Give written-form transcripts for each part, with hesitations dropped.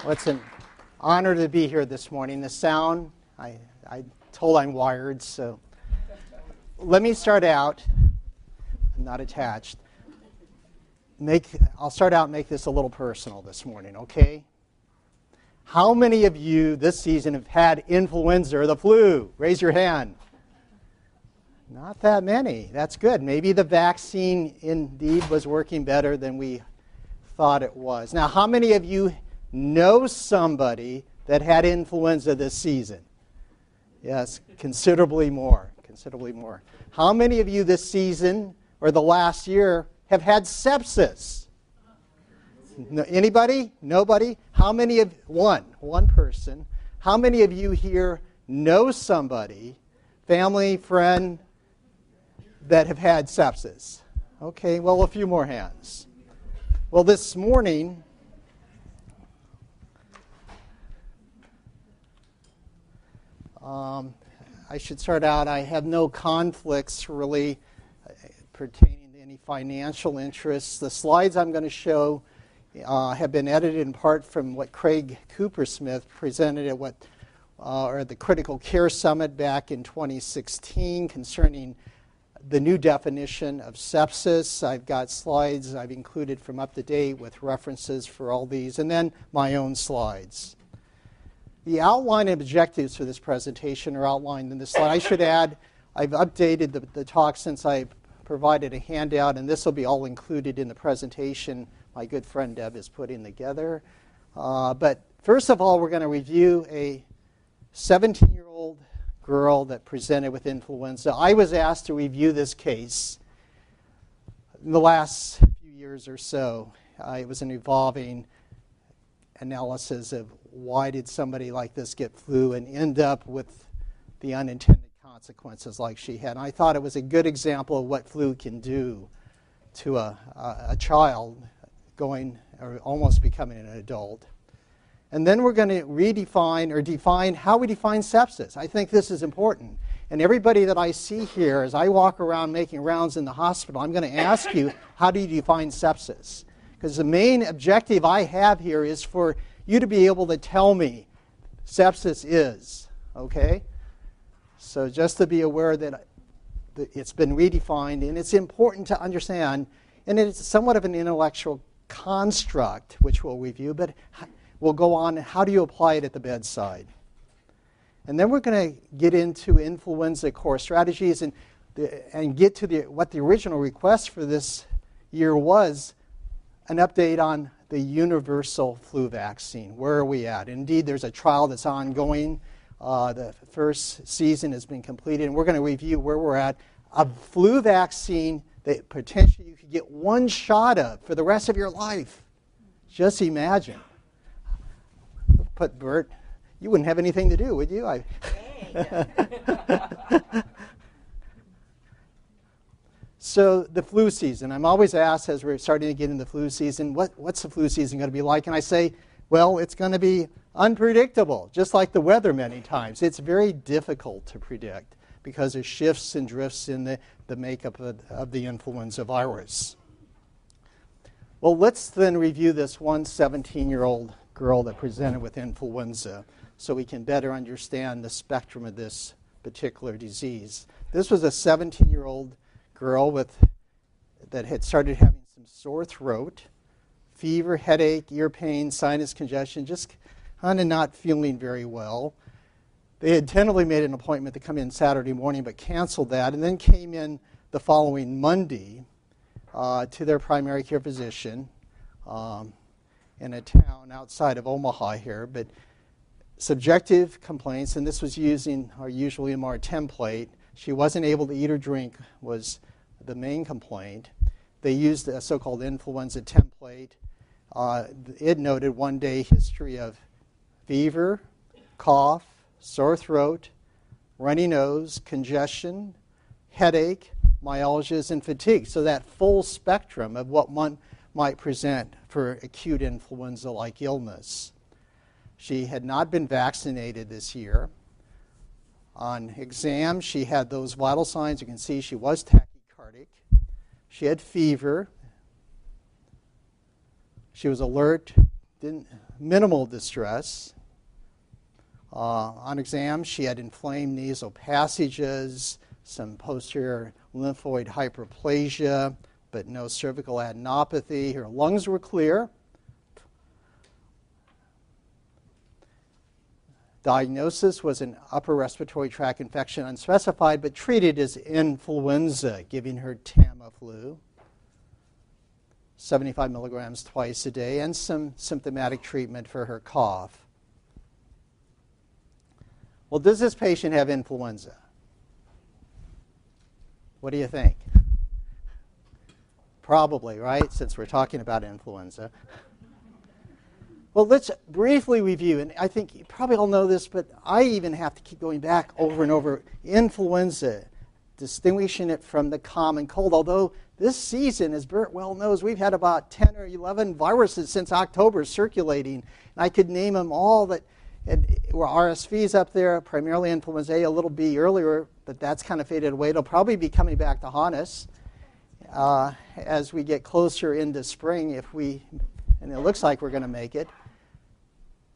Well, it's an honor to be here this morning. The sound, I told I'm wired, so let me start out, I'm not attached. I'll start out and make this a little personal this morning, okay? How many of you this season have had influenza or the flu? Raise your hand. Not that many. That's good. Maybe the vaccine indeed was working better than we thought it was. Now, how many of you know somebody that had influenza this season? Yes, considerably more. Considerably more. How many of you this season or the last year have had sepsis? Anybody? Nobody? How many of one person? How many of you here know somebody, family, friend, that have had sepsis? Okay, well, a few more hands. Well, this morning, I should start out, I have no conflicts really pertaining to any financial interests. The slides I'm going to show have been edited in part from what Craig Coopersmith presented at the Critical Care Summit back in 2016 concerning the new definition of sepsis. I've got slides I've included from up to date with references for all these, and then my own slides. The outline and objectives for this presentation are outlined in this slide. I should add, I've updated the talk since I provided a handout, and this will be all included in the presentation my good friend Deb is putting together. But first of all, we're going to review a 17-year-old girl that presented with influenza. I was asked to review this case in the last few years or so. It was an evolving analysis of why did somebody like this get flu and end up with the unintended consequences like she had. And I thought it was a good example of what flu can do to a child going or almost becoming an adult. And then we're going to define how we define sepsis. I think this is important. And everybody that I see here, as I walk around making rounds in the hospital, I'm going to ask you, how do you define sepsis? Because the main objective I have here is for you to be able to tell me sepsis is, okay? So just to be aware that it's been redefined, and it's important to understand, and it's somewhat of an intellectual construct, which we'll review, but we'll go on, how do you apply it at the bedside? And then we're going to get into influenza core strategies and get to what the original request for this year was, an update on the universal flu vaccine. Where are we at? Indeed, there's a trial that's ongoing. The first season has been completed, and we're going to review where we're at. A flu vaccine that potentially you could get one shot of for the rest of your life. Just imagine. But Bert, you wouldn't have anything to do, would you? So the flu season. I'm always asked as we're starting to get into the flu season, what's the flu season going to be like? And I say, well, it's going to be unpredictable, just like the weather many times. It's very difficult to predict because of shifts and drifts in the makeup of the influenza virus. Well, let's then review this 17-year-old girl that presented with influenza so we can better understand the spectrum of this particular disease. This was a 17-year-old girl that had started having some sore throat, fever, headache, ear pain, sinus congestion, just kind of not feeling very well. They had tentatively made an appointment to come in Saturday morning but canceled that and then came in the following Monday to their primary care physician in a town outside of Omaha here, but subjective complaints, and this was using our usually MR template. She wasn't able to eat or drink was the main complaint. They used a so-called influenza template. It noted one-day history of fever, cough, sore throat, runny nose, congestion, headache, myalgias, and fatigue. So that full spectrum of what one might present for acute influenza-like illness. She had not been vaccinated this year. On exam, she had those vital signs. You can see she was tachycardic. She had fever. She was alert minimal distress. On exam, she had inflamed nasal passages, some posterior lymphoid hyperplasia, but no cervical adenopathy. Her lungs were clear. Diagnosis was an upper respiratory tract infection, unspecified, but treated as influenza, giving her Tamiflu, 75 milligrams twice a day, and some symptomatic treatment for her cough. Well, does this patient have influenza? What do you think? Probably, right, since we're talking about influenza. Well, let's briefly review, and I think you probably all know this, but I even have to keep going back over and over. Influenza, distinguishing it from the common cold, although this season, as Bert well knows, we've had about 10 or 11 viruses since October circulating, and I could name them all that were RSVs up there, primarily influenza A, a little B earlier, but that's kind of faded away. It'll probably be coming back to haunt us as we get closer into spring, and it looks like we're going to make it.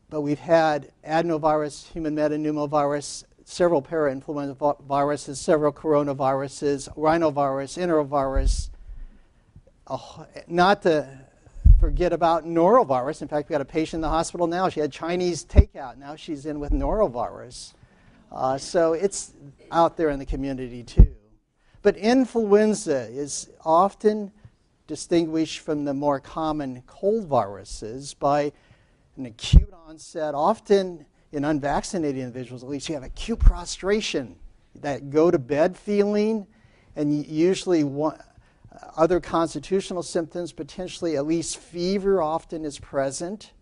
But we've had adenovirus, human metapneumovirus, several parainfluenza viruses, several coronaviruses, rhinovirus, enterovirus, not to forget about norovirus. In fact, we got a patient in the hospital now. She had Chinese takeout. Now she's in with norovirus. So it's out there in the community too. But influenza is often distinguished from the more common cold viruses by an acute onset. Often in unvaccinated individuals, at least, you have acute prostration, that go-to-bed feeling, and usually other constitutional symptoms, potentially at least fever often is present,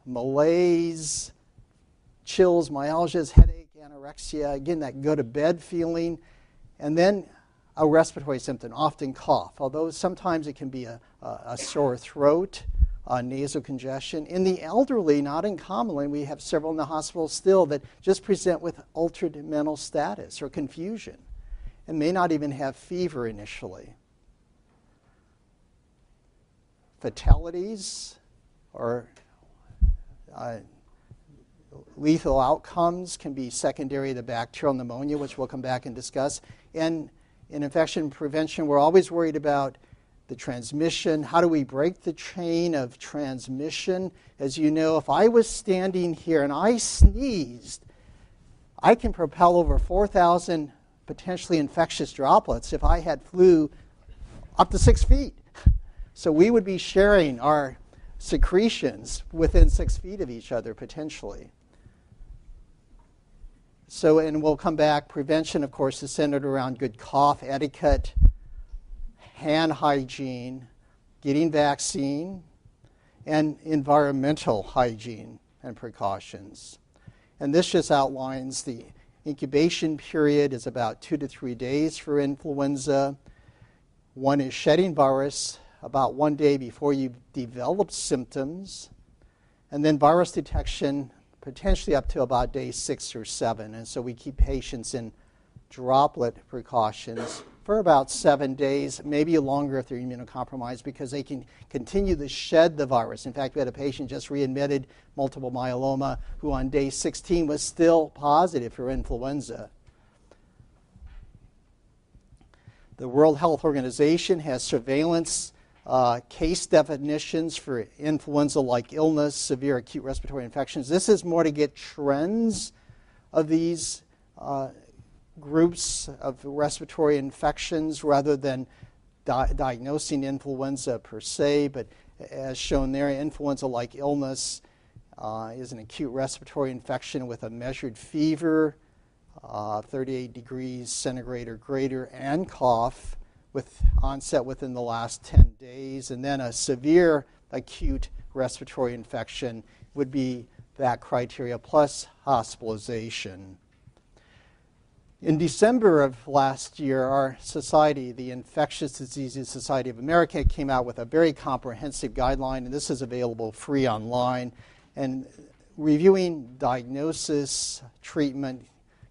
malaise, chills, myalgias, headache, anorexia, again, that go-to-bed feeling, and then a respiratory symptom, often cough, although sometimes it can be a sore throat, nasal congestion. In the elderly, not uncommonly, we have several in the hospital still that just present with altered mental status or confusion and may not even have fever initially. Fatalities or lethal outcomes can be secondary to bacterial pneumonia, which we'll come back and discuss. And in infection prevention, we're always worried about the transmission. How do we break the chain of transmission? As you know, if I was standing here and I sneezed, I can propel over 4,000 potentially infectious droplets if I had flu up to 6 feet. So we would be sharing our secretions within 6 feet of each other potentially. So, and we'll come back, prevention, of course, is centered around good cough etiquette, hand hygiene, getting vaccine, and environmental hygiene and precautions. And this just outlines the incubation period is about 2 to 3 days for influenza. One is shedding virus about 1 day before you develop symptoms, and then virus detection potentially up to about day 6 or 7. And so we keep patients in droplet precautions for about 7 days, maybe longer if they're immunocompromised, because they can continue to shed the virus. In fact, we had a patient just readmitted, multiple myeloma, who on day 16 was still positive for influenza. The World Health Organization has surveillance case definitions for influenza-like illness, severe acute respiratory infections. This is more to get trends of these groups of respiratory infections rather than diagnosing influenza per se, but as shown there, influenza-like illness is an acute respiratory infection with a measured fever, 38 degrees centigrade or greater, and cough with onset within the last 10 days. And then a severe acute respiratory infection would be that criteria plus hospitalization. In December of last year, our society, the Infectious Diseases Society of America, came out with a very comprehensive guideline, and this is available free online, and reviewing diagnosis, treatment,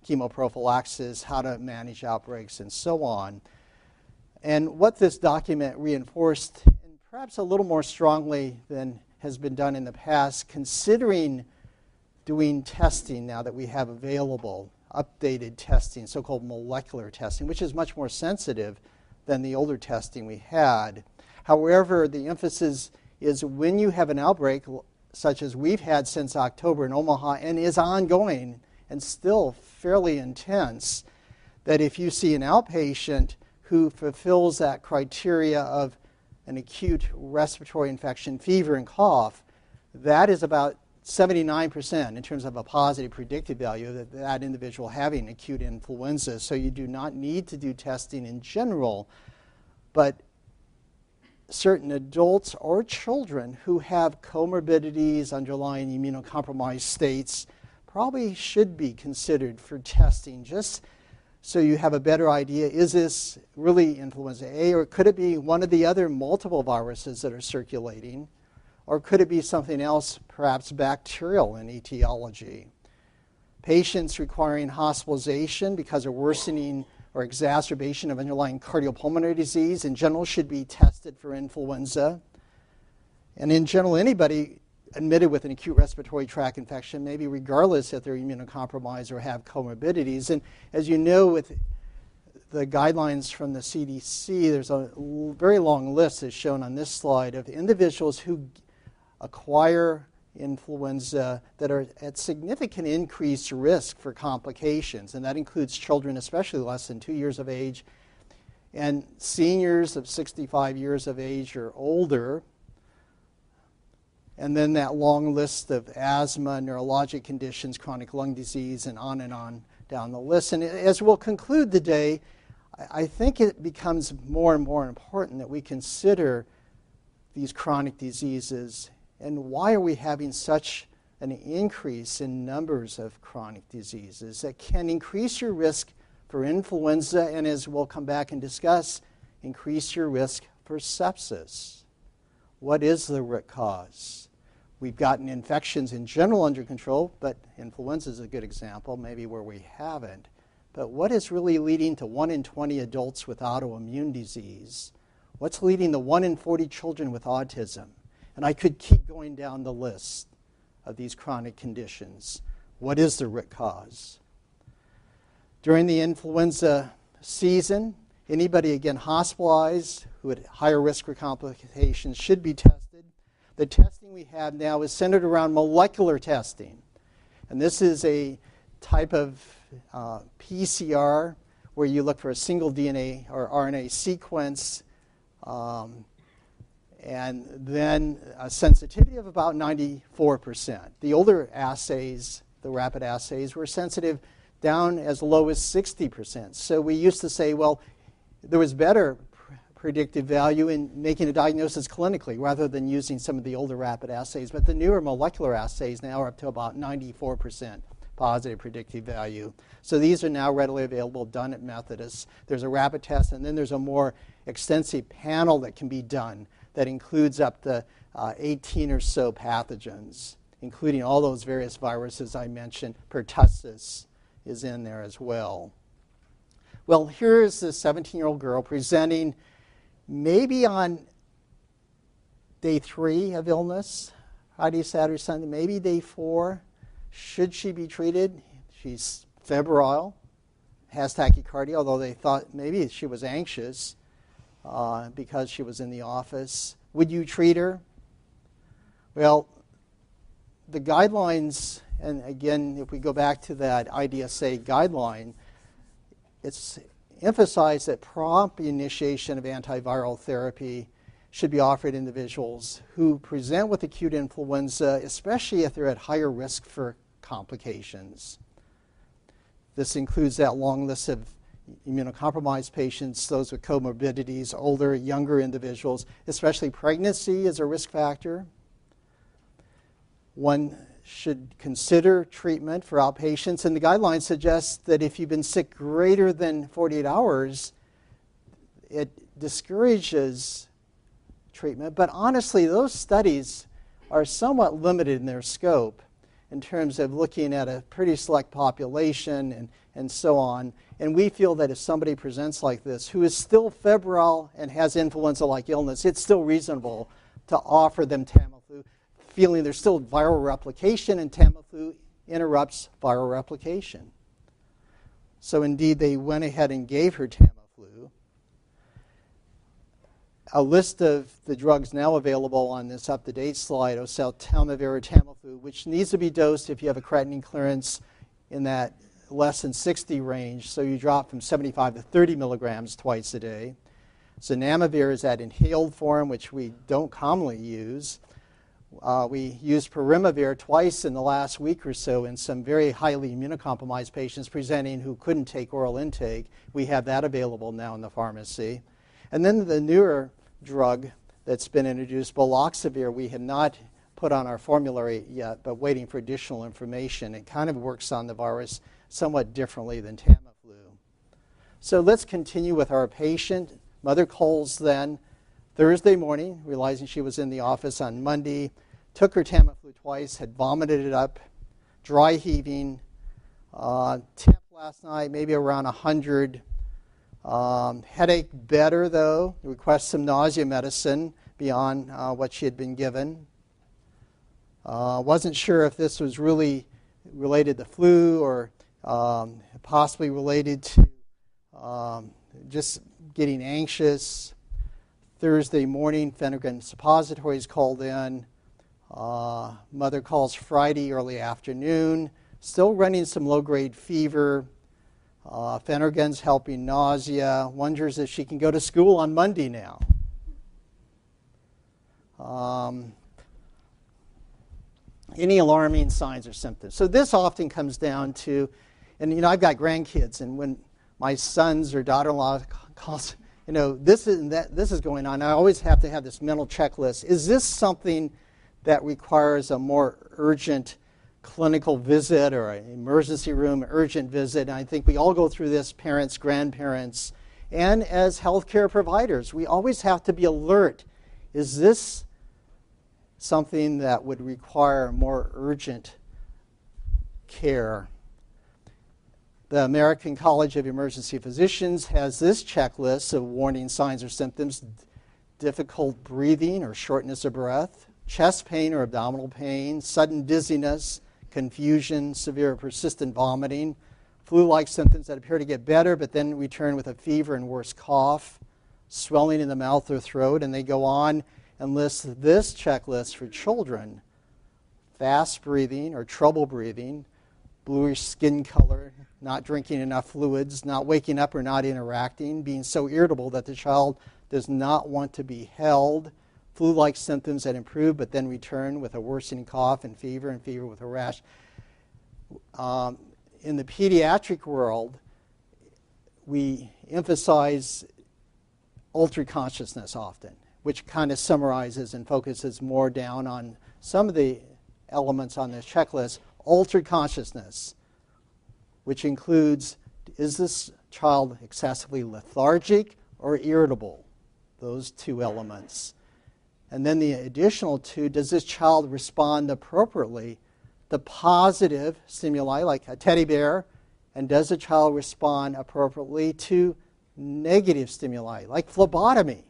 chemoprophylaxis, how to manage outbreaks, and so on. And what this document reinforced, and perhaps a little more strongly than has been done in the past, considering doing testing now that we have available, updated testing, so-called molecular testing, which is much more sensitive than the older testing we had. However, the emphasis is when you have an outbreak, such as we've had since October in Omaha and is ongoing and still fairly intense, that if you see an outpatient who fulfills that criteria of an acute respiratory infection, fever, and cough, that is about 79% in terms of a positive predictive value that that individual having acute influenza. So you do not need to do testing in general, but certain adults or children who have comorbidities, underlying immunocompromised states, probably should be considered for testing, just so you have a better idea, is this really influenza A, or could it be one of the other multiple viruses that are circulating, or could it be something else, perhaps bacterial in etiology? Patients requiring hospitalization because of worsening or exacerbation of underlying cardiopulmonary disease in general should be tested for influenza. And in general, anybody admitted with an acute respiratory tract infection, maybe regardless if they're immunocompromised or have comorbidities. And as you know, with the guidelines from the CDC, there's a very long list, as shown on this slide, of individuals who acquire influenza that are at significant increased risk for complications. And that includes children, especially less than 2 years of age, and seniors of 65 years of age or older. And then that long list of asthma, neurologic conditions, chronic lung disease, and on down the list. And as we'll conclude today, I think it becomes more and more important that we consider these chronic diseases and why are we having such an increase in numbers of chronic diseases that can increase your risk for influenza and, as we'll come back and discuss, increase your risk for sepsis. What is the root cause? We've gotten infections in general under control, but influenza is a good example, maybe where we haven't. But what is really leading to 1 in 20 adults with autoimmune disease? What's leading to 1 in 40 children with autism? And I could keep going down the list of these chronic conditions. What is the root cause? During the influenza season, anybody, again, hospitalized who had higher risk for complications should be tested. The testing we have now is centered around molecular testing. And this is a type of PCR where you look for a single DNA or RNA sequence and then a sensitivity of about 94%. The older assays, the rapid assays, were sensitive down as low as 60%. So we used to say, well, there was better predictive value in making a diagnosis clinically rather than using some of the older rapid assays. But the newer molecular assays now are up to about 94% positive predictive value. So these are now readily available, done at Methodist. There's a rapid test, and then there's a more extensive panel that can be done that includes up to 18 or so pathogens, including all those various viruses I mentioned. Pertussis is in there as well. Well, here's this 17-year-old girl presenting maybe on day 3 of illness, Friday, Saturday, Sunday, maybe day 4. Should she be treated? She's febrile, has tachycardia, although they thought maybe she was anxious because she was in the office. Would you treat her? Well, the guidelines, and again, if we go back to that IDSA guideline, it's emphasized that prompt initiation of antiviral therapy should be offered to individuals who present with acute influenza, especially if they're at higher risk for complications. This includes that long list of immunocompromised patients, those with comorbidities, older, younger individuals, especially pregnancy is a risk factor. One should consider treatment for outpatients, and the guidelines suggest that if you've been sick greater than 48 hours, it discourages treatment. But honestly, those studies are somewhat limited in their scope in terms of looking at a pretty select population and so on. And we feel that if somebody presents like this, who is still febrile and has influenza-like illness, it's still reasonable to offer them Tamiflu. feeling there's still viral replication, and Tamiflu interrupts viral replication. So indeed, they went ahead and gave her Tamiflu. A list of the drugs now available on this up-to-date slide: oseltamivir or Tamiflu, which needs to be dosed if you have a creatinine clearance in that less than 60 range, so you drop from 75 to 30 milligrams twice a day. Zanamivir is that inhaled form, which we don't commonly use. We used perimivir twice in the last week or so in some very highly immunocompromised patients presenting who couldn't take oral intake. We have that available now in the pharmacy. And then the newer drug that's been introduced, baloxavir, we have not put on our formulary yet, but waiting for additional information. It kind of works on the virus somewhat differently than Tamiflu. So let's continue with our patient. Mother calls then Thursday morning, realizing she was in the office on Monday, took her Tamiflu twice, had vomited it up, dry heaving, temp last night, maybe around 100. Headache better, though. Requests some nausea medicine beyond what she had been given. Wasn't sure if this was really related to flu or possibly related to just getting anxious. Thursday morning, Phenergan suppositories called in. Mother calls Friday early afternoon. Still running some low-grade fever. Phenergan's helping nausea. Wonders if she can go to school on Monday now. Any alarming signs or symptoms? So this often comes down to, and I've got grandkids, and when my sons or daughter-in-law calls, this is going on, I always have to have this mental checklist. Is this something that requires a more urgent clinical visit or an emergency room urgent visit? And I think we all go through this, parents, grandparents, and as healthcare providers, we always have to be alert. Is this something that would require more urgent care? The American College of Emergency Physicians has this checklist of warning signs or symptoms: difficult breathing or shortness of breath, chest pain or abdominal pain, sudden dizziness, confusion, severe persistent vomiting, flu-like symptoms that appear to get better but then return with a fever and worse cough, swelling in the mouth or throat, and they go on and list this checklist for children: fast breathing or trouble breathing, bluish skin color, not drinking enough fluids, not waking up or not interacting, being so irritable that the child does not want to be held, flu-like symptoms that improve but then return with a worsening cough and fever with a rash. In the pediatric world, we emphasize altered consciousness often, which kind of summarizes and focuses more down on some of the elements on this checklist. Altered consciousness, which includes, is this child excessively lethargic or irritable? Those two elements. And then the additional two, does this child respond appropriately to positive stimuli like a teddy bear? And does the child respond appropriately to negative stimuli like phlebotomy?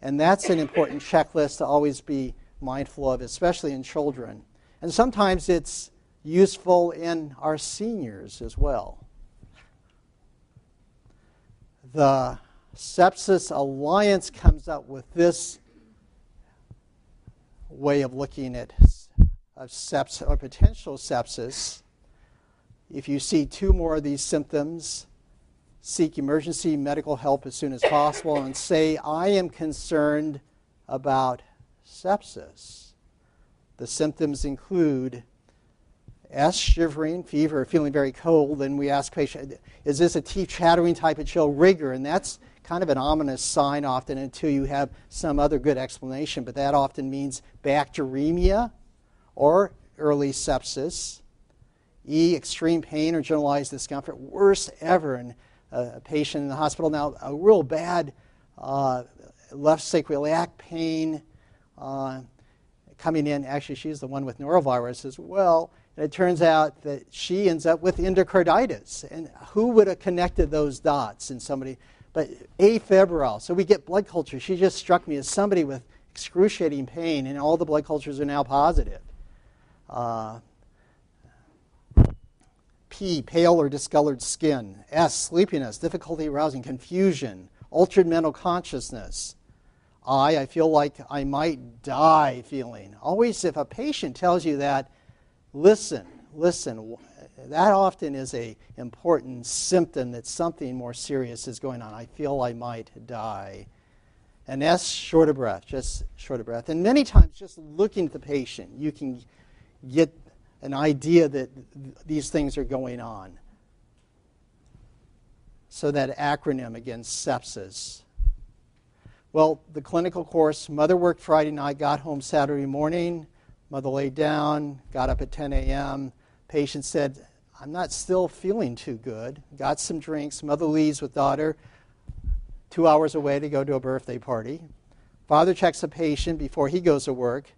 And that's an important checklist to always be mindful of, especially in children. And sometimes it's useful in our seniors as well. The Sepsis Alliance comes up with this way of looking at sepsis or potential sepsis. If you see two more of these symptoms, seek emergency medical help as soon as possible and say, I am concerned about sepsis. The symptoms include shivering, fever, feeling very cold, and we ask patient, is this a teeth chattering type of chill, rigor? And that's kind of an ominous sign often until you have some other good explanation, but that often means bacteremia or early sepsis. Extreme pain or generalized discomfort, worst ever in a patient in the hospital. Now, a real bad left sacroiliac pain coming in. Actually, she's the one with norovirus as well. And it turns out that she ends up with endocarditis. And who would have connected those dots in somebody? But afebrile. So we get blood culture. She just struck me as somebody with excruciating pain, and all the blood cultures are now positive. P, pale or discolored skin. S, sleepiness, difficulty arousing, confusion, altered mental consciousness. I feel like I might die feeling. Always, if a patient tells you that, listen. That often is an important symptom that something more serious is going on. I feel I might die. And S, short of breath, just short of breath. And many times, just looking at the patient, you can get an idea that these things are going on. So that acronym again, sepsis. Well, the clinical course, mother worked Friday night, got home Saturday morning. Mother laid down, got up at 10 a.m. Patient said, I'm not still feeling too good. Got some drinks. Mother leaves with daughter 2 hours away to go to a birthday party. Father checks the patient before he goes to work.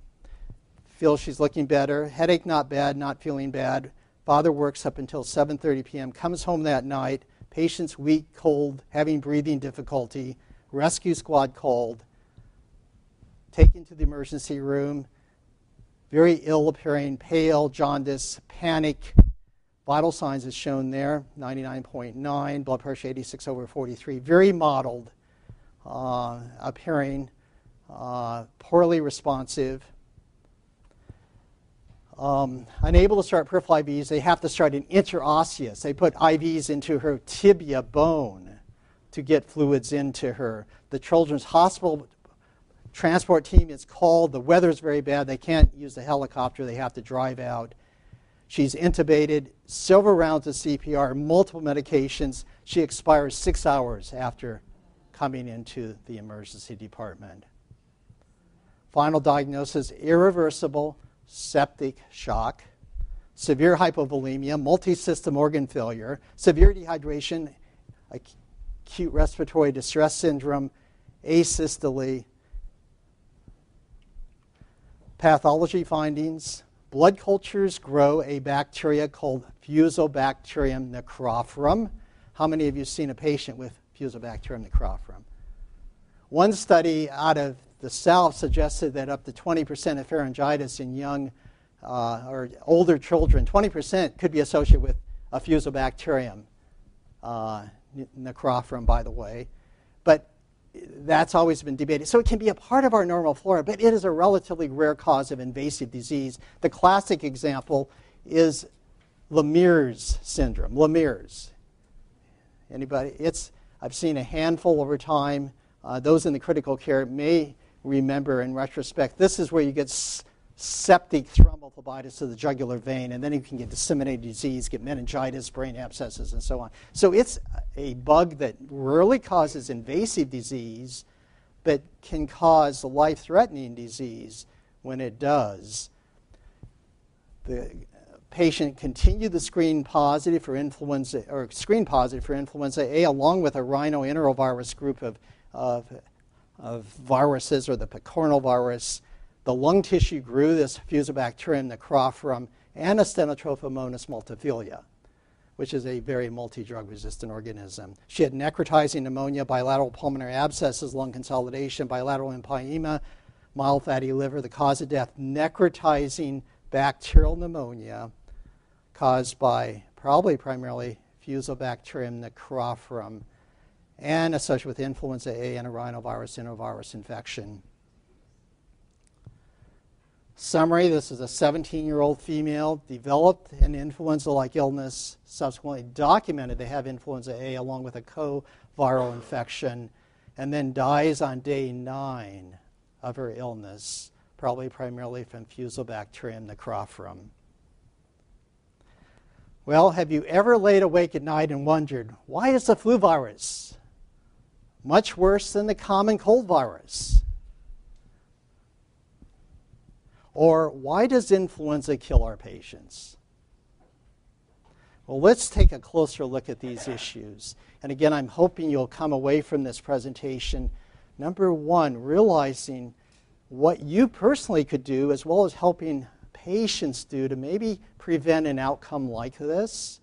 Feels she's looking better. Headache not bad, not feeling bad. Father works up until 7:30 p.m., comes home that night. Patient's weak, cold, having breathing difficulty. Rescue squad called. Taken to the emergency room. Very ill appearing, pale, jaundice, panic. Vital signs is shown there, 99.9, blood pressure 86/43. Very mottled appearing, poorly responsive. Unable to start peripheral IVs, they have to start an interosseous. They put IVs into her tibia bone to get fluids into her. The Children's Hospital transport team is called. The weather's very bad. They can't use the helicopter. They have to drive out. She's intubated, several rounds of CPR, multiple medications. She expires 6 hours after coming into the emergency department. Final diagnosis, irreversible septic shock, severe hypovolemia, multisystem organ failure, severe dehydration, acute respiratory distress syndrome, asystole. Pathology findings, blood cultures grow a bacteria called Fusobacterium necrophorum. How many of you have seen a patient with Fusobacterium necrophorum? One study out of the South suggested that up to 20% of pharyngitis in young or older children, 20% could be associated with a Fusobacterium necrophorum, by the way. But that's always been debated. So it can be a part of our normal flora, but it is a relatively rare cause of invasive disease. The classic example is Lemierre's syndrome. Lemierre's. Anybody? I've seen a handful over time. Those in the critical care may remember in retrospect. This is where you get septic thrombophlebitis of the jugular vein, and then you can get disseminated disease, get meningitis, brain abscesses, and so on. So it's a bug that rarely causes invasive disease, but can cause life-threatening disease when it does. The patient continued the screen positive for influenza A, along with a rhinoenterovirus group of viruses, or the picornal virus. The lung tissue grew this Fusobacterium necrophorum and a Stenotrophomonas multifida, which is a very multi-drug resistant organism. She had necrotizing pneumonia, bilateral pulmonary abscesses, lung consolidation, bilateral empyema, mild fatty liver. The cause of death, necrotizing bacterial pneumonia caused by probably primarily Fusobacterium necrophorum and associated with influenza A and a rhinovirus infection. Summary, this is a 17-year-old female, developed an influenza-like illness, subsequently documented they have influenza A along with a co-viral infection, and then dies on day 9 of her illness, probably primarily from Fusobacterium necrophorum. Well, have you ever laid awake at night and wondered, why is the flu virus much worse than the common cold virus? Or why does influenza kill our patients? Well, let's take a closer look at these issues. And again, I'm hoping you'll come away from this presentation, number one, realizing what you personally could do, as well as helping patients do to maybe prevent an outcome like this.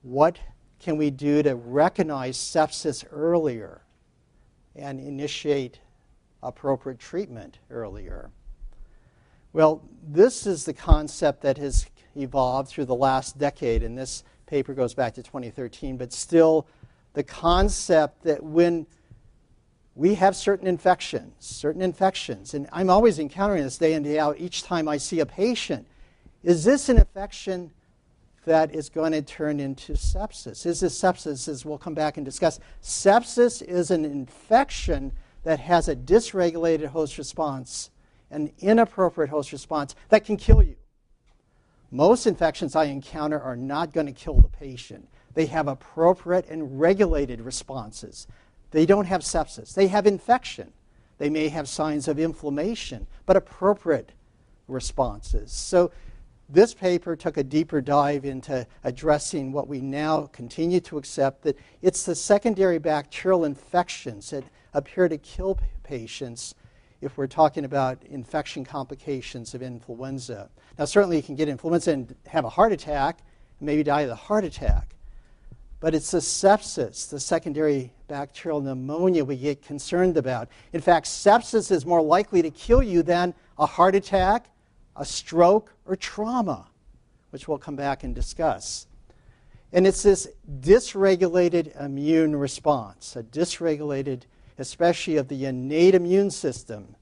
What can we do to recognize sepsis earlier and initiate appropriate treatment earlier. Well, this is the concept that has evolved through the last decade, and this paper goes back to 2013, but still the concept that when we have certain infections, and I'm always encountering this day in, day out each time I see a patient, is this an infection that is going to turn into sepsis? Is this sepsis, as we'll come back and discuss? Sepsis is an infection that has a dysregulated host response, an inappropriate host response that can kill you. Most infections I encounter are not going to kill the patient. They have appropriate and regulated responses. They don't have sepsis. They have infection. They may have signs of inflammation, but appropriate responses. So this paper took a deeper dive into addressing what we now continue to accept, that it's the secondary bacterial infections that appear to kill patients if we're talking about infection complications of influenza. Now, certainly you can get influenza and have a heart attack, and maybe die of the heart attack. But it's the sepsis, the secondary bacterial pneumonia we get concerned about. In fact, sepsis is more likely to kill you than a heart attack, a stroke, or trauma, which we'll come back and discuss. And it's this dysregulated immune response, a dysregulated, especially of the innate immune system,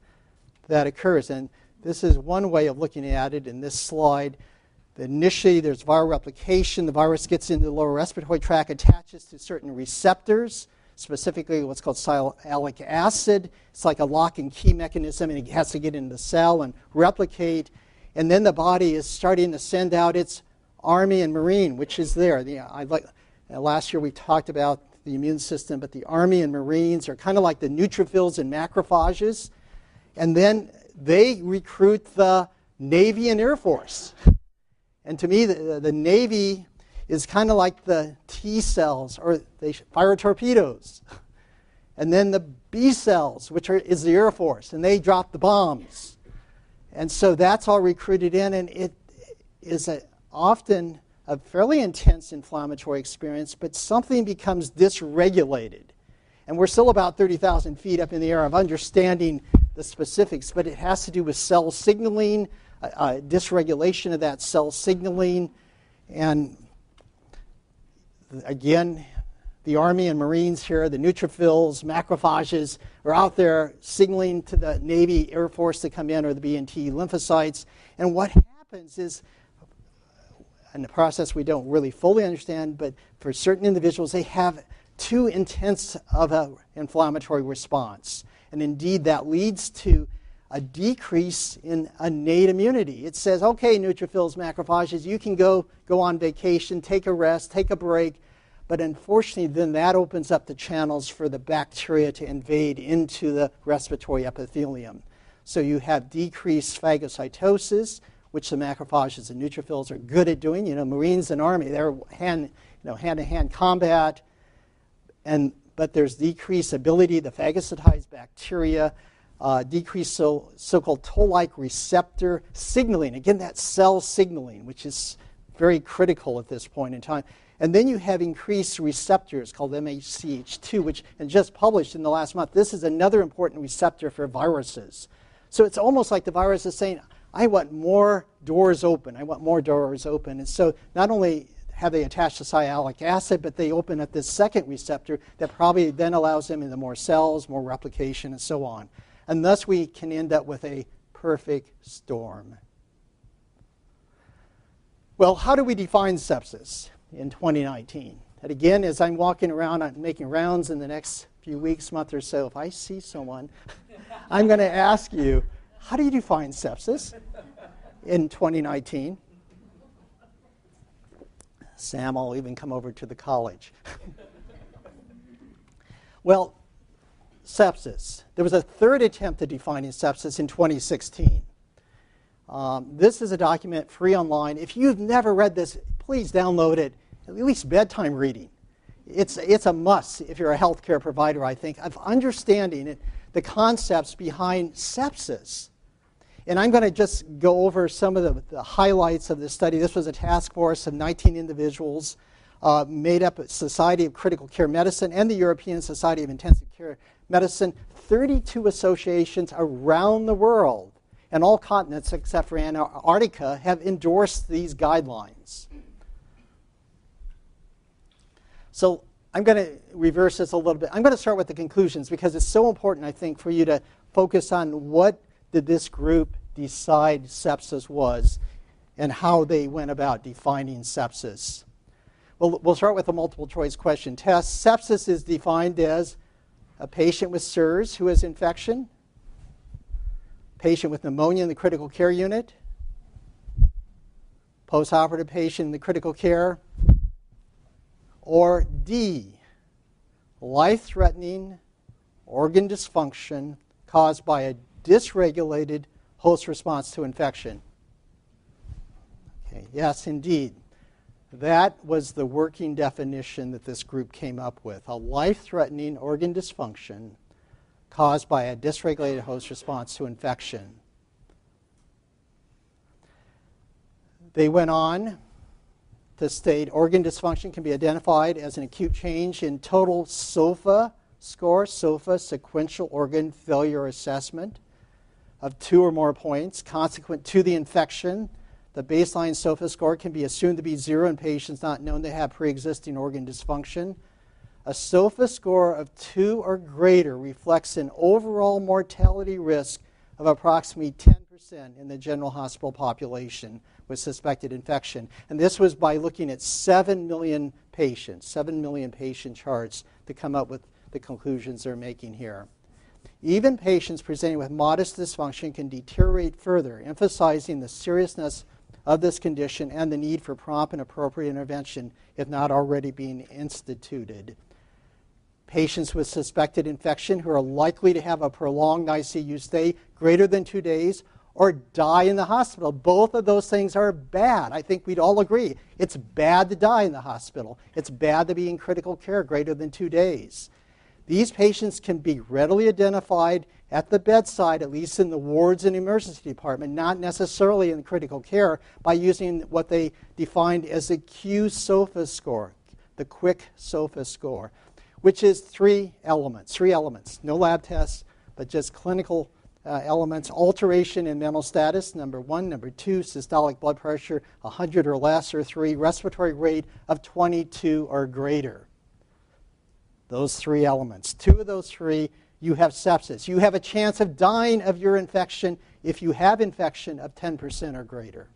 that occurs. And this is one way of looking at it in this slide. Initially, there's viral replication. The virus gets into the lower respiratory tract, attaches to certain receptors, specifically what's called sialic acid. It's like a lock and key mechanism, and it has to get into the cell and replicate. And then the body is starting to send out its Army and Marine, which is there. Last year we talked about the immune system, but the Army and Marines are kind of like the neutrophils and macrophages. And then they recruit the Navy and Air Force. And to me, the Navy is kind of like the T cells, or they fire torpedoes. And then the B cells, which is the Air Force, and they drop the bombs. And so that's all recruited in, and it is often a fairly intense inflammatory experience, but something becomes dysregulated. And we're still about 30,000 feet up in the air of understanding the specifics, but it has to do with cell signaling, dysregulation of that cell signaling. And again, the Army and Marines here, the neutrophils, macrophages, are out there signaling to the Navy, Air Force to come in, or the B and T lymphocytes. And what happens is, in the process we don't really fully understand, but for certain individuals, they have too intense of an inflammatory response. And indeed, that leads to a decrease in innate immunity. It says, okay, neutrophils, macrophages, you can go on vacation, take a rest, take a break. But unfortunately, then that opens up the channels for the bacteria to invade into the respiratory epithelium. So you have decreased phagocytosis, which the macrophages and neutrophils are good at doing. Marines and Army, they're hand-to-hand combat. But there's decreased ability to phagocytize bacteria, decreased so-called toll-like receptor signaling. Again, that cell signaling, which is very critical at this point in time. And then you have increased receptors called MHCH2, which and just published in the last month. This is another important receptor for viruses. So it's almost like the virus is saying, I want more doors open. I want more doors open. And so not only have they attached to sialic acid, but they open up this second receptor that probably then allows them into more cells, more replication, and so on. And thus we can end up with a perfect storm. Well, how do we define sepsis in 2019? And again, as I'm walking around, I'm making rounds in the next few weeks, month or so, if I see someone, I'm going to ask you, how do you define sepsis in 2019? Sam will even come over to the college. Well, sepsis. There was a third attempt at defining sepsis in 2016. This is a document free online. If you've never read this, please download it, at least bedtime reading. It's a must if you're a healthcare provider, I think, of understanding it, the concepts behind sepsis. And I'm going to just go over some of the highlights of this study. This was a task force of 19 individuals made up of Society of Critical Care Medicine and the European Society of Intensive Care medicine, 32 associations around the world, and all continents except for Antarctica have endorsed these guidelines. So I'm going to reverse this a little bit. I'm going to start with the conclusions because it's so important, I think, for you to focus on what did this group decide sepsis was and how they went about defining sepsis. Well, we'll start with a multiple choice question test. Sepsis is defined as a patient with SIRS who has infection, patient with pneumonia in the critical care unit, postoperative patient in the critical care, or D, life-threatening organ dysfunction caused by a dysregulated host response to infection. Okay, yes, indeed. That was the working definition that this group came up with, a life-threatening organ dysfunction caused by a dysregulated host response to infection. They went on to state organ dysfunction can be identified as an acute change in total SOFA score, SOFA, sequential organ failure assessment, of 2 or more points consequent to the infection. The baseline SOFA score can be assumed to be 0 in patients not known to have pre-existing organ dysfunction. A SOFA score of 2 or greater reflects an overall mortality risk of approximately 10% in the general hospital population with suspected infection. And this was by looking at 7 million patients, 7 million patient charts to come up with the conclusions they're making here. Even patients presenting with modest dysfunction can deteriorate further, emphasizing the seriousness of this condition and the need for prompt and appropriate intervention if not already being instituted. Patients with suspected infection who are likely to have a prolonged ICU stay greater than 2 days or die in the hospital. Both of those things are bad. I think we'd all agree. It's bad to die in the hospital. It's bad to be in critical care greater than 2 days. These patients can be readily identified at the bedside, at least in the wards and emergency department, not necessarily in critical care, by using what they defined as a Q-SOFA score, the quick SOFA score, which is 3 elements. No lab tests, but just clinical elements. Alteration in mental status, number 1. Number 2, systolic blood pressure, 100 or less, or 3, respiratory rate of 22 or greater. Those 3 elements. 2 of those 3, you have sepsis. You have a chance of dying of your infection if you have infection of 10% or greater.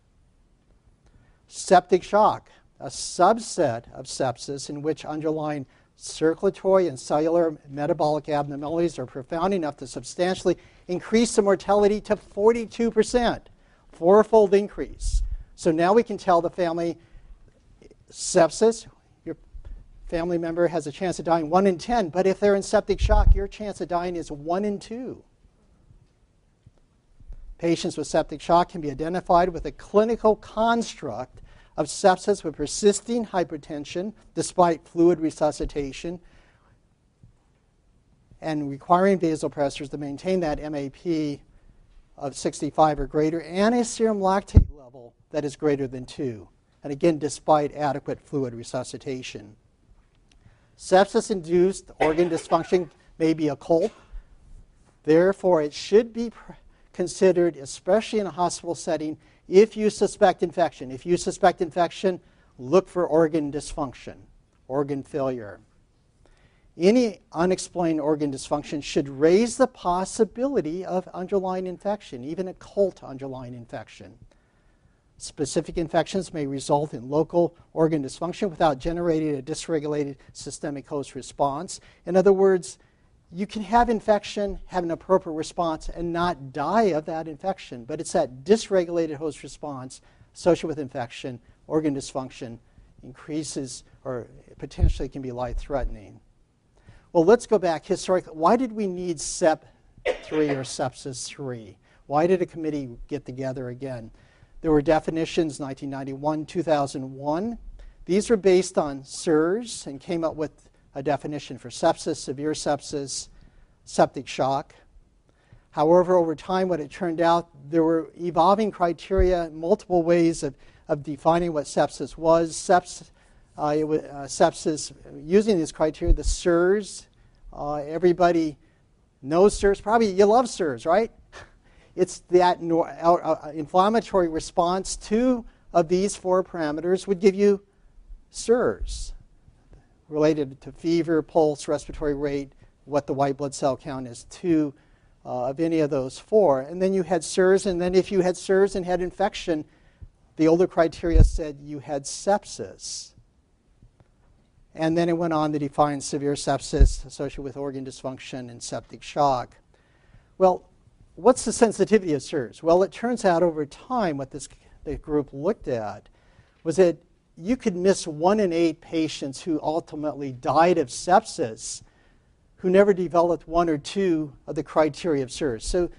Septic shock, a subset of sepsis in which underlying circulatory and cellular metabolic abnormalities are profound enough to substantially increase the mortality to 42%, 4-fold increase. So now we can tell the family sepsis, your family member has a chance of dying 1 in 10, but if they're in septic shock, your chance of dying is 1 in 2. Patients with septic shock can be identified with a clinical construct of sepsis with persisting hypertension despite fluid resuscitation and requiring vasopressors to maintain that MAP of 65 or greater and a serum lactate level that is greater than 2. And again, despite adequate fluid resuscitation. Sepsis-induced organ dysfunction may be occult. Therefore, it should be considered, especially in a hospital setting, if you suspect infection. If you suspect infection, look for organ dysfunction, organ failure. Any unexplained organ dysfunction should raise the possibility of underlying infection, even occult underlying infection. Specific infections may result in local organ dysfunction without generating a dysregulated systemic host response. In other words, you can have infection, have an appropriate response, and not die of that infection. But it's that dysregulated host response associated with infection, organ dysfunction, increases or potentially can be life-threatening. Well, let's go back historically. Why did we need SEP 3 or sepsis 3? Why did a committee get together again? There were definitions, 1991, 2001. These were based on SIRS and came up with a definition for sepsis, severe sepsis, septic shock. However, over time, what it turned out, there were evolving criteria, multiple ways of defining what sepsis was. Sepsis, using these criteria, the SIRS, everybody No SIRS. Probably you love SIRS, right? It's that inflammatory response. 2 of these 4 parameters would give you SIRS, related to fever, pulse, respiratory rate, what the white blood cell count is, 2 of any of those 4. And then you had SIRS, and then if you had SIRS and had infection, the older criteria said you had sepsis. And then it went on to define severe sepsis associated with organ dysfunction and septic shock. Well, what's the sensitivity of SIRS? Well, it turns out over time what the group looked at was that you could miss 1 in 8 patients who ultimately died of sepsis who never developed 1 or 2 of the criteria of SIRS. So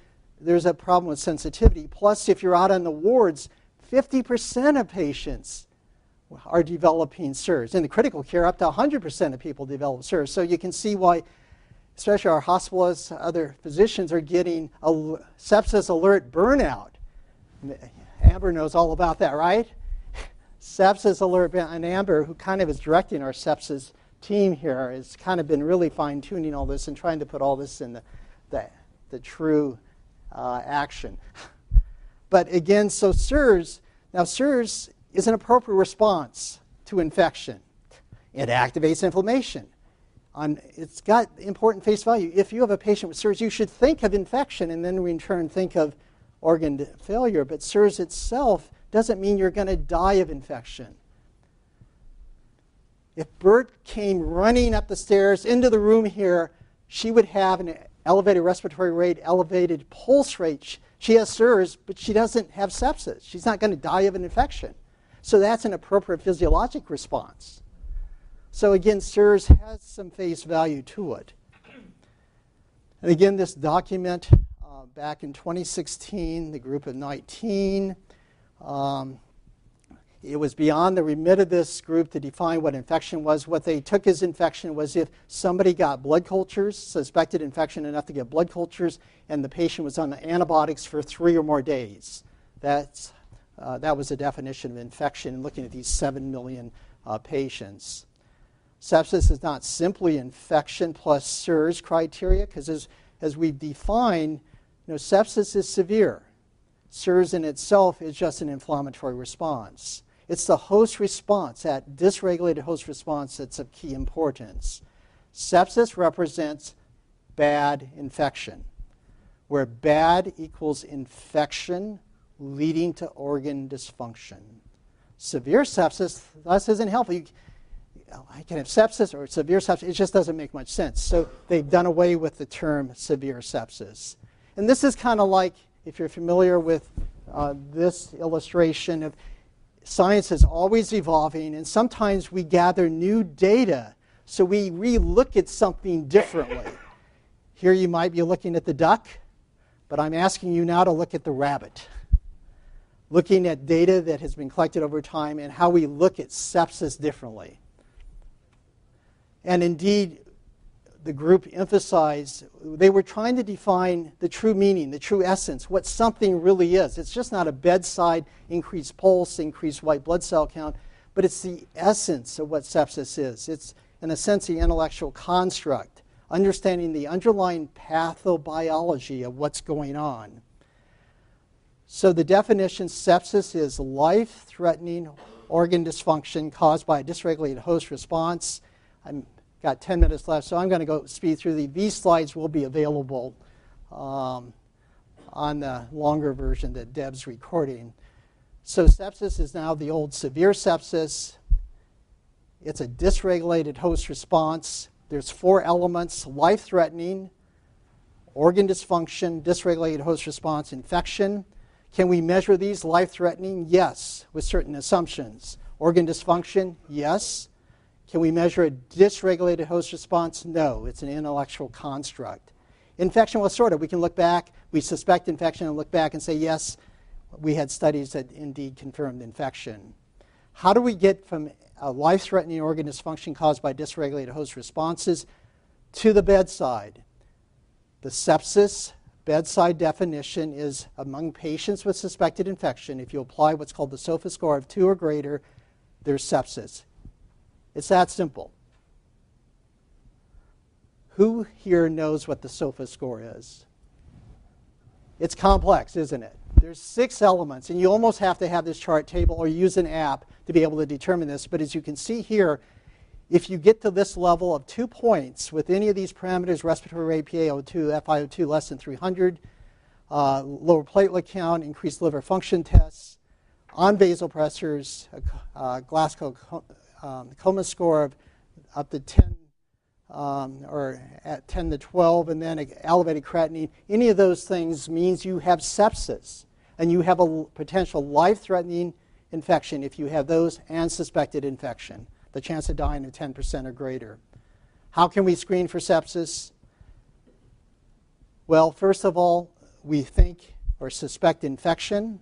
there's a problem with sensitivity. Plus, if you're out on the wards, 50% of patients are developing SIRS. In the critical care, up to 100% of people develop SIRS. So you can see why, especially our hospitalists, other physicians are getting a sepsis alert burnout. Amber knows all about that, right? Sepsis alert, and Amber, who kind of is directing our sepsis team here, has kind of been really fine-tuning all this and trying to put all this in the true action. But again, so SIRS is an appropriate response to infection. It activates inflammation. It's got important face value. If you have a patient with SIRS, you should think of infection and then in turn think of organ failure. But SIRS itself doesn't mean you're going to die of infection. If Bert came running up the stairs into the room here, she would have an elevated respiratory rate, elevated pulse rate. She has SIRS, but she doesn't have sepsis. She's not going to die of an infection. So that's an appropriate physiologic response. So again, SIRS has some face value to it. And again, this document back in 2016, the group of 19, it was beyond the remit of this group to define what infection was. What they took as infection was if somebody got blood cultures, suspected infection enough to get blood cultures, and the patient was on the antibiotics for 3 or more days. That was the definition of infection, looking at these 7 million patients. Sepsis is not simply infection plus SIRS criteria, because as we've defined, sepsis is severe. SIRS in itself is just an inflammatory response. It's the host response, that dysregulated host response, that's of key importance. Sepsis represents bad infection, where bad equals infection leading to organ dysfunction. Severe sepsis thus isn't helpful. I can have sepsis or severe sepsis. It just doesn't make much sense. So they've done away with the term severe sepsis. And this is kind of like, if you're familiar with this illustration of science is always evolving, and sometimes we gather new data, so we re-look at something differently. Here you might be looking at the duck, but I'm asking you now to look at the rabbit. Looking at data that has been collected over time and how we look at sepsis differently. And indeed, the group emphasized, they were trying to define the true meaning, the true essence, what something really is. It's just not a bedside increased pulse, increased white blood cell count, but it's the essence of what sepsis is. It's, in a sense, the intellectual construct, understanding the underlying pathobiology of what's going on. So the definition, sepsis is life-threatening organ dysfunction caused by a dysregulated host response. I've got 10 minutes left, so I'm going to go speed through these. These slides will be available on the longer version that Deb's recording. So sepsis is now the old severe sepsis. It's a dysregulated host response. There's 4 elements: life-threatening, organ dysfunction, dysregulated host response, infection. Can we measure these? Life-threatening? Yes, with certain assumptions. Organ dysfunction? Yes. Can we measure a dysregulated host response? No, it's an intellectual construct. Infection, well, sort of. We can look back, we suspect infection and look back and say, yes, we had studies that indeed confirmed infection. How do we get from a life-threatening organ dysfunction caused by dysregulated host responses to the bedside? The sepsis bedside definition is among patients with suspected infection. If you apply what's called the SOFA score of 2 or greater, there's sepsis. It's that simple. Who here knows what the SOFA score is? It's complex, isn't it? There's 6 elements, and you almost have to have this chart table or use an app to be able to determine this. But as you can see here, if you get to this level of 2 points with any of these parameters, respiratory rate, PaO2, FiO2 less than 300, lower platelet count, increased liver function tests, on vasopressors, Glasgow coma score of up to 10 or at 10 to 12, and then elevated creatinine, any of those things means you have sepsis, and you have a potential life-threatening infection if you have those and suspected infection. The chance of dying is 10% or greater. How can we screen for sepsis? Well, first of all, we think or suspect infection,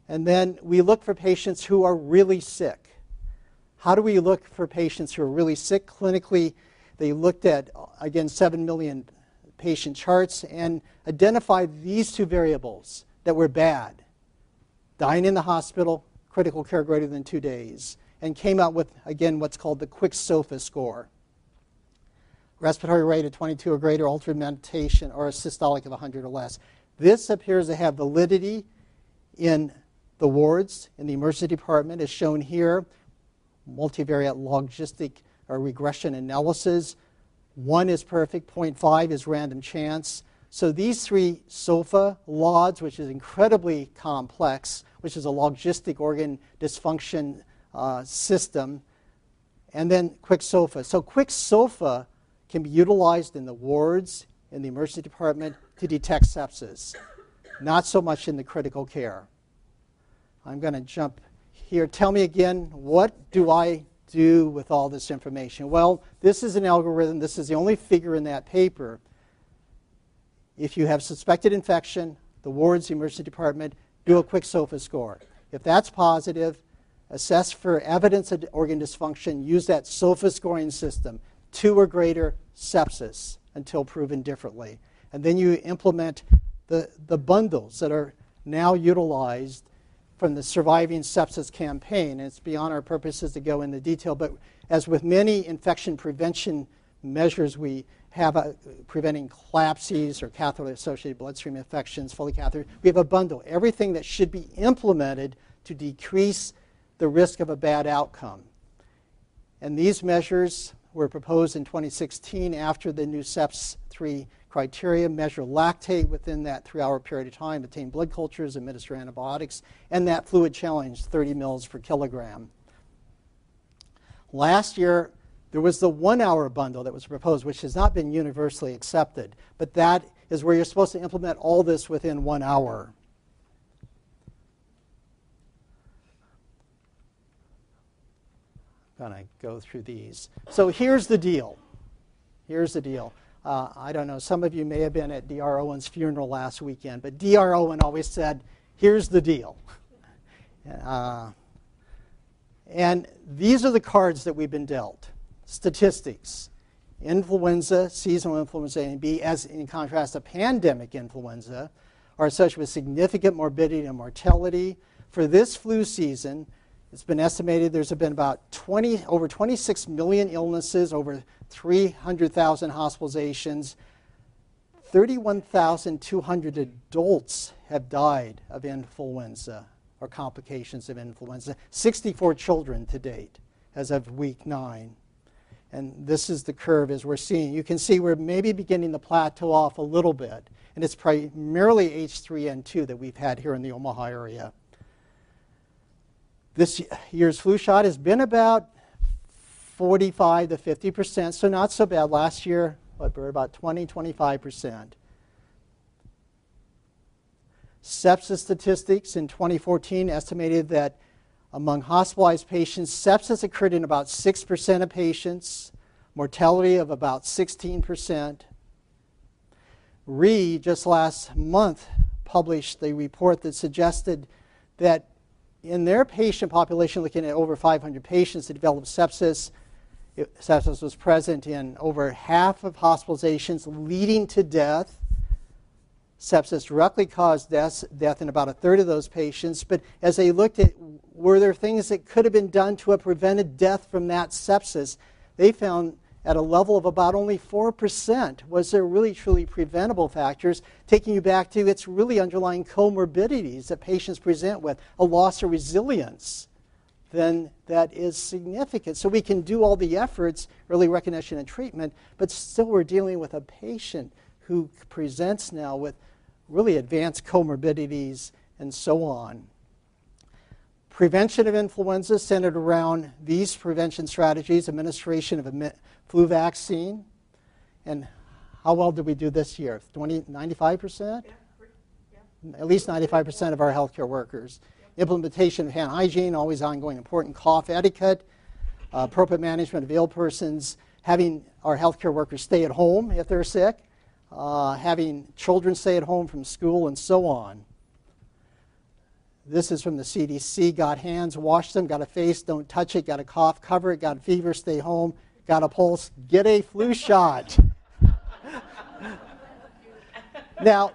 and then we look for patients who are really sick. How do we look for patients who are really sick? Clinically, they looked at, again, 7 million patient charts and identified these 2 variables that were bad: dying in the hospital, critical care greater than 2 days, and came out with, again, what's called the quick SOFA score. Respiratory rate of 22 or greater, altered mentation, or a systolic of 100 or less. This appears to have validity in the wards in the emergency department, as shown here. Multivariate logistic or regression analysis. 1 is perfect, 0.5 is random chance. So these 3 SOFA LODs, which is incredibly complex, which is a logistic organ dysfunction system, and then quick SOFA. So quick SOFA can be utilized in the wards, in the emergency department, to detect sepsis. Not so much in the critical care. I'm going to jump here. Tell me again, what do I do with all this information? Well, this is an algorithm. This is the only figure in that paper. If you have suspected infection, the wards, the emergency department, do a quick SOFA score. If that's positive, assess for evidence of organ dysfunction, use that SOFA scoring system, 2 or greater, sepsis, until proven differently. And then you implement the bundles that are now utilized from the Surviving Sepsis campaign. And it's beyond our purposes to go into detail, but as with many infection prevention measures, we have preventing CLABSIs or catheter-associated bloodstream infections, Foley catheter. We have a bundle, everything that should be implemented to decrease the risk of a bad outcome. And these measures were proposed in 2016 after the new SEPS 3 criteria: measure lactate within that 3-hour period of time, obtain blood cultures, administer antibiotics, and that fluid challenge, 30 mils per kilogram. Last year, there was the 1-hour bundle that was proposed, which has not been universally accepted, but that is where you're supposed to implement all this within 1 hour. I'm going to go through these. So here's the deal. Here's the deal. I don't know, some of you may have been at D.R. Owen's funeral last weekend, but D.R. Owen always said, here's the deal. And these are the cards that we've been dealt. Statistics. Influenza, seasonal influenza A and B, as in contrast to pandemic influenza, are associated with significant morbidity and mortality. For this flu season, it's been estimated there's been about over 26 million illnesses, over 300,000 hospitalizations. 31,200 adults have died of influenza or complications of influenza. 64 children to date as of week 9. And this is the curve as we're seeing. You can see we're maybe beginning to plateau off a little bit. And it's primarily H3N2 that we've had here in the Omaha area. This year's flu shot has been about 45 to 50%, so not so bad. Last year, we're about 20, 25%. Sepsis statistics in 2014 estimated that among hospitalized patients, sepsis occurred in about 6% of patients, mortality of about 16%. RE, just last month, published a report that suggested that in their patient population, looking at over 500 patients that developed sepsis, sepsis was present in over half of hospitalizations, leading to death. Sepsis directly caused death in about a third of those patients. But as they looked at, were there things that could have been done to have prevented death from that sepsis, they found at a level of about only 4%. Was there really truly preventable factors? Taking you back to its really underlying comorbidities that patients present with, a loss of resilience, then that is significant. So we can do all the efforts, early recognition and treatment, but still we're dealing with a patient who presents now with really advanced comorbidities and so on. Prevention of influenza centered around these prevention strategies, administration of a flu vaccine. And how well did we do this year? 95%? Yeah. At least 95% of our healthcare workers. Implementation of hand hygiene, always ongoing, important cough etiquette, appropriate management of ill persons, having our healthcare workers stay at home if they're sick, having children stay at home from school, and so on. This is from the CDC. Got hands, wash them. Got a face, don't touch it. Got a cough, cover it. Got a fever, stay home. Got a pulse, get a flu shot. Now,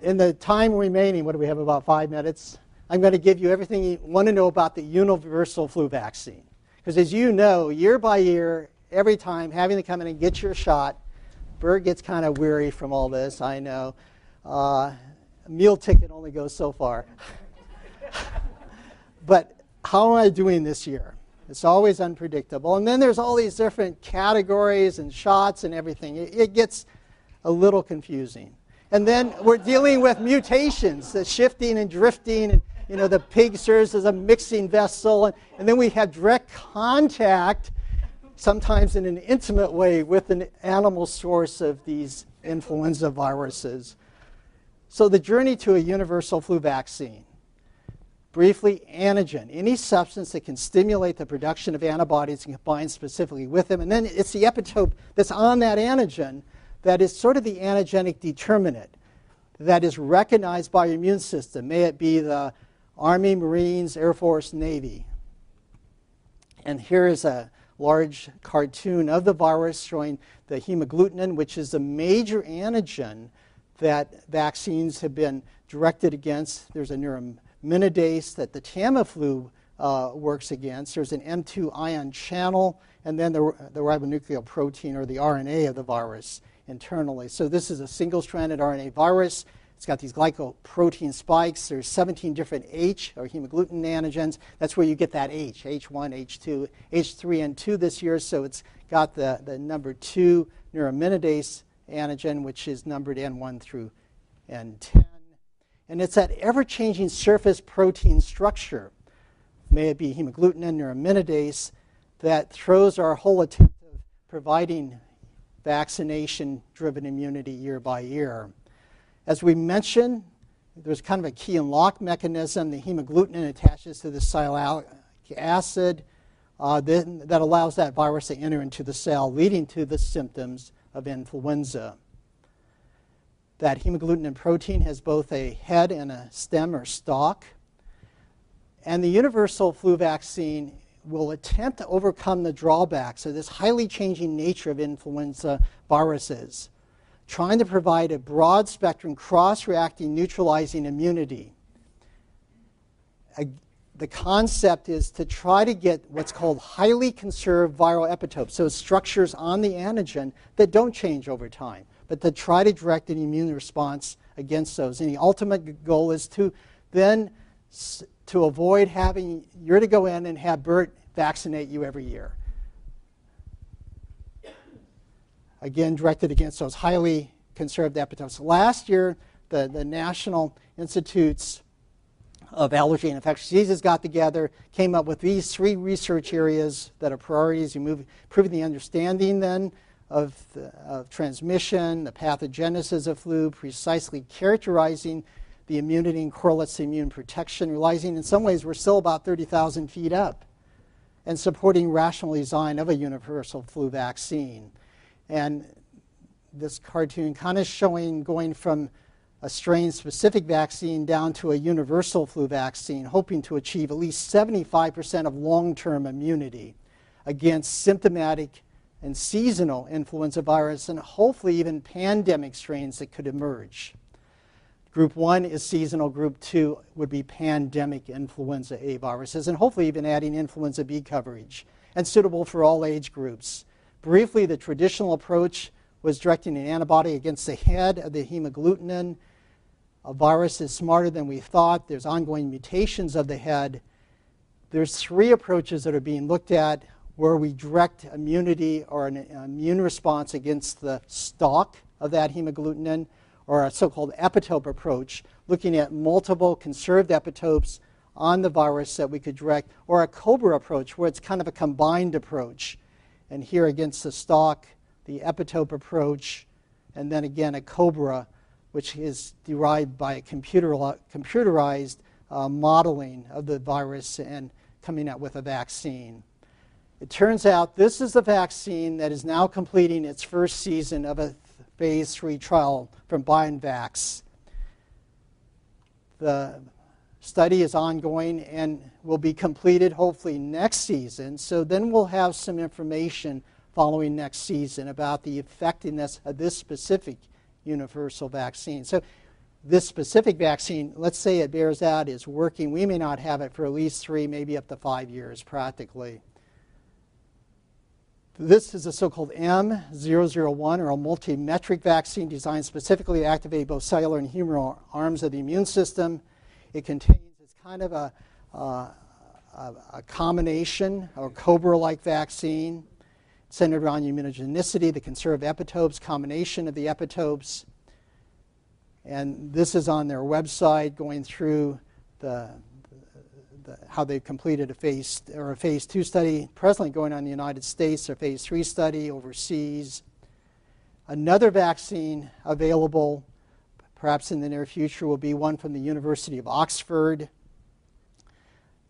in the time remaining, what do we have, about 5 minutes? I'm going to give you everything you want to know about the universal flu vaccine. Because as you know, year by year, every time having to come in and get your shot, Bert gets kind of weary from all this, I know. A meal ticket only goes so far. But how am I doing this year? It's always unpredictable. And then there's all these different categories and shots and everything. It gets a little confusing. And then we're dealing with mutations, the shifting and drifting, and the pig serves as a mixing vessel. And then we have direct contact, sometimes in an intimate way, with an animal source of these influenza viruses. So the journey to a universal flu vaccine. Briefly, antigen, any substance that can stimulate the production of antibodies and combine specifically with them. And then it's the epitope that's on that antigen that is sort of the antigenic determinant that is recognized by your immune system. May it be the Army, Marines, Air Force, Navy. And here is a large cartoon of the virus showing the hemagglutinin, which is the major antigen that vaccines have been directed against. There's a neuraminidase that the Tamiflu works against. There's an M2 ion channel, and then the ribonucleoprotein, or the RNA of the virus internally. So this is a single-stranded RNA virus. It's got these glycoprotein spikes. There's 17 different H, or hemagglutinin antigens. That's where you get that H, H1, H2, H3, and 2 this year. So it's got the number 2 neuraminidase antigen, which is numbered N1 through N10. And it's that ever-changing surface protein structure, may it be hemagglutinin, neuraminidase, that throws our whole attempt of providing vaccination-driven immunity year by year. As we mentioned, there's kind of a key and lock mechanism. The hemagglutinin attaches to the sialic acid that allows that virus to enter into the cell, leading to the symptoms of influenza. That hemagglutinin protein has both a head and a stem or stalk. And the universal flu vaccine will attempt to overcome the drawbacks of this highly changing nature of influenza viruses, trying to provide a broad spectrum, cross-reacting, neutralizing immunity. The concept is to try to get what's called highly conserved viral epitopes, so structures on the antigen that don't change over time, but to try to direct an immune response against those. And the ultimate goal is to then to avoid having you're to go in and have Bert vaccinate you every year. Again, directed against those highly conserved epitopes. Last year, the National Institutes of Allergy and Infectious Diseases got together, came up with these 3 research areas that are priorities. Improving the understanding then of transmission, the pathogenesis of flu, precisely characterizing the immunity and correlates to immune protection, realizing in some ways we're still about 30,000 feet up, and supporting rational design of a universal flu vaccine. And this cartoon kind of showing going from a strain-specific vaccine down to a universal flu vaccine, hoping to achieve at least 75% of long-term immunity against symptomatic and seasonal influenza virus, and hopefully even pandemic strains that could emerge. Group 1 is seasonal. Group 2 would be pandemic influenza A viruses, and hopefully even adding influenza B coverage, and suitable for all age groups. Briefly, the traditional approach was directing an antibody against the head of the hemagglutinin. A virus is smarter than we thought. There's ongoing mutations of the head. There's 3 approaches that are being looked at where we direct immunity or an immune response against the stalk of that hemagglutinin, or a so-called epitope approach, looking at multiple conserved epitopes on the virus that we could direct, or a COBRA approach, where it's kind of a combined approach. And here against the stalk, the epitope approach, and then again a COBRA, which is derived by a computerized modeling of the virus and coming out with a vaccine. It turns out this is the vaccine that is now completing its first season of a phase 3 trial from BioNvax. The study is ongoing and will be completed hopefully next season. So then we'll have some information following next season about the effectiveness of this specific universal vaccine. So this specific vaccine, let's say it bears out, is working. We may not have it for at least 3, maybe up to 5 years practically. This is a so-called M001, or a multimetric vaccine designed specifically to activate both cellular and humoral arms of the immune system. It contains, it's kind of a combination or COBRA-like vaccine centered around immunogenicity, the conserved epitopes, combination of the epitopes. And this is on their website, going through how they've completed a phase 2 study, presently going on in the United States, a phase 3 study overseas. Another vaccine available, perhaps in the near future, will be one from the University of Oxford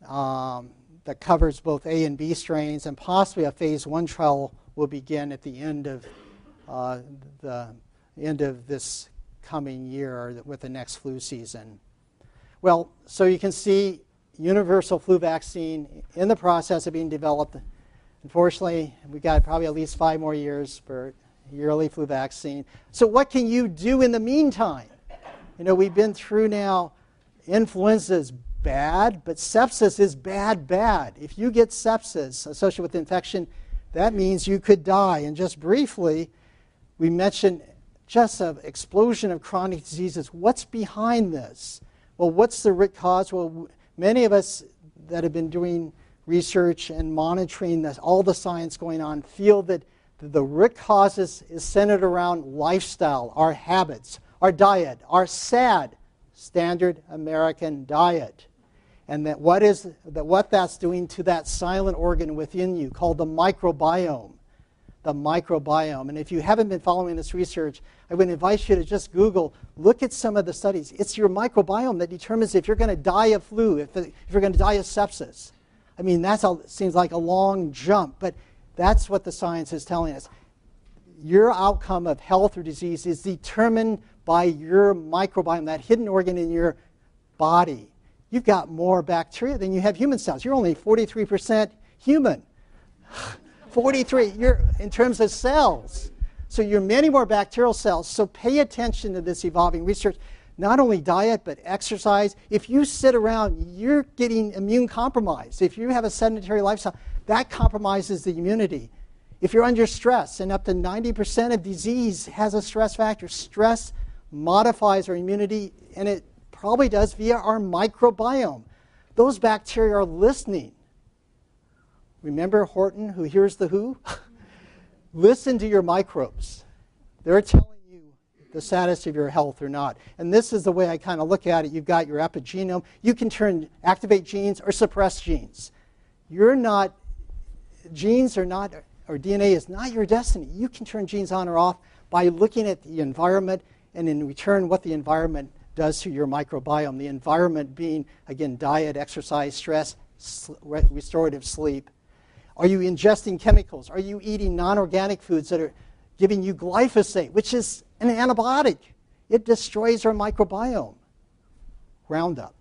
that covers both A and B strains, and possibly a phase 1 trial will begin at the end of this coming year with the next flu season. Well, so you can see universal flu vaccine in the process of being developed. Unfortunately, we got probably at least 5 more years for yearly flu vaccine. So what can you do in the meantime? You know, we've been through now, influenza is bad, but sepsis is bad. If you get sepsis associated with infection, that means you could die. And just briefly, we mentioned just an explosion of chronic diseases. What's behind this? Well, what's the root cause? Well, many of us that have been doing research and monitoring all the science going on feel that the root causes is centered around lifestyle, our habits, our diet, our sad standard American diet. And that what that's doing to that silent organ within you called the microbiome. The microbiome. And if you haven't been following this research, I would invite you to just Google, look at some of the studies. It's your microbiome that determines if you're going to die of flu, if you're going to die of sepsis. I mean, that seems like a long jump, but that's what the science is telling us. Your outcome of health or disease is determined by your microbiome, that hidden organ in your body. You've got more bacteria than you have human cells. You're only 43% human. 43 in terms of cells. So you're many more bacterial cells. So pay attention to this evolving research. Not only diet, but exercise. If you sit around, you're getting immune compromised. If you have a sedentary lifestyle, that compromises the immunity. If you're under stress, and up to 90% of disease has a stress factor, stress modifies our immunity, and it probably does via our microbiome. Those bacteria are listening. Remember Horton, who hears the who? Listen to your microbes. They're telling you the status of your health or not. And this is the way I kind of look at it. You've got your epigenome. You can activate genes or suppress genes. Genes are not, or DNA is not your destiny. You can turn genes on or off by looking at the environment, and in return what the environment does to your microbiome. The environment being, again, diet, exercise, stress, restorative sleep. Are you ingesting chemicals? Are you eating non-organic foods that are giving you glyphosate, which is an antibiotic? It destroys our microbiome. Roundup.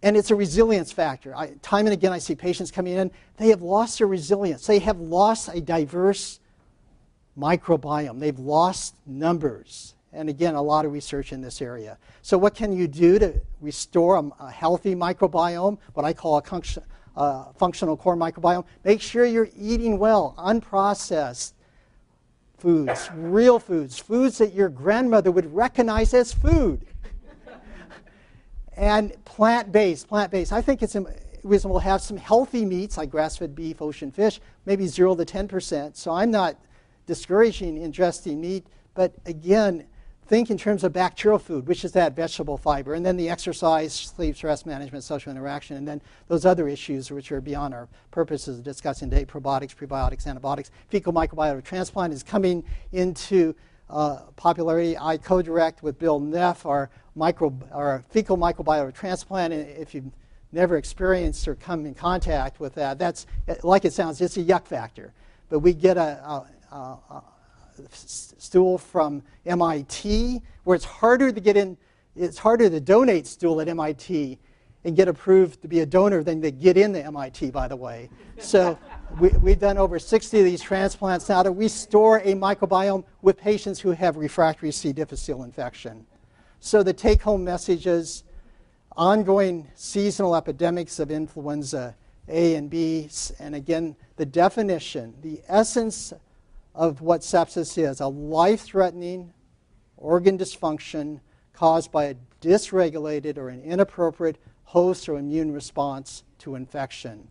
And it's a resilience factor. Time and again I see patients coming in, they have lost their resilience. They have lost a diverse microbiome. They've lost numbers. And again, a lot of research in this area. So what can you do to restore a healthy microbiome, what I call functional core microbiome. Make sure you're eating well, unprocessed foods, real foods, foods that your grandmother would recognize as food. And plant-based. I think it's reasonable to have some healthy meats like grass-fed beef, ocean fish, maybe 0 to 10%. So I'm not discouraging ingesting meat, but again, think in terms of bacterial food, which is that vegetable fiber, and then the exercise, sleep, stress management, social interaction, and then those other issues which are beyond our purposes of discussing today, probiotics, prebiotics, antibiotics. Fecal microbiota transplant is coming into popularity. I co-direct with Bill Neff our fecal microbiota transplant. And if you've never experienced or come in contact with that, that's, like it sounds, it's a yuck factor. But we get a stool from MIT, where it's harder to donate stool at MIT and get approved to be a donor than to get in the MIT, by the way. So we've done over 60 of these transplants now to restore a microbiome with patients who have refractory C. difficile infection. So the take-home message is ongoing seasonal epidemics of influenza A and B, and again, the definition, the essence of what sepsis is, a life-threatening organ dysfunction caused by a dysregulated or an inappropriate host or immune response to infection.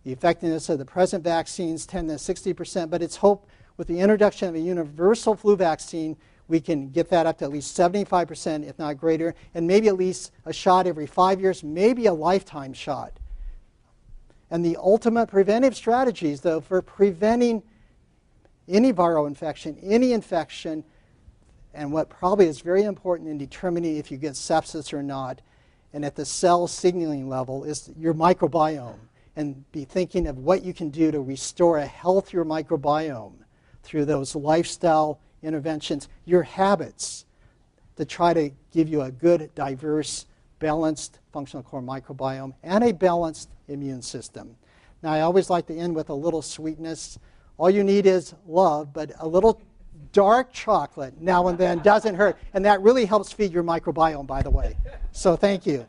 The effectiveness of the present vaccines 10 to 60%, but it's hope with the introduction of a universal flu vaccine, we can get that up to at least 75%, if not greater, and maybe at least a shot every 5 years, maybe a lifetime shot. And the ultimate preventive strategies, though, for preventing any viral infection, any infection, and what probably is very important in determining if you get sepsis or not, and at the cell signaling level, is your microbiome. And be thinking of what you can do to restore a healthier microbiome through those lifestyle interventions, your habits, to try to give you a good, diverse, balanced functional core microbiome and a balanced immune system. Now, I always like to end with a little sweetness. All you need is love, but a little dark chocolate now and then doesn't hurt. And that really helps feed your microbiome, by the way. So thank you.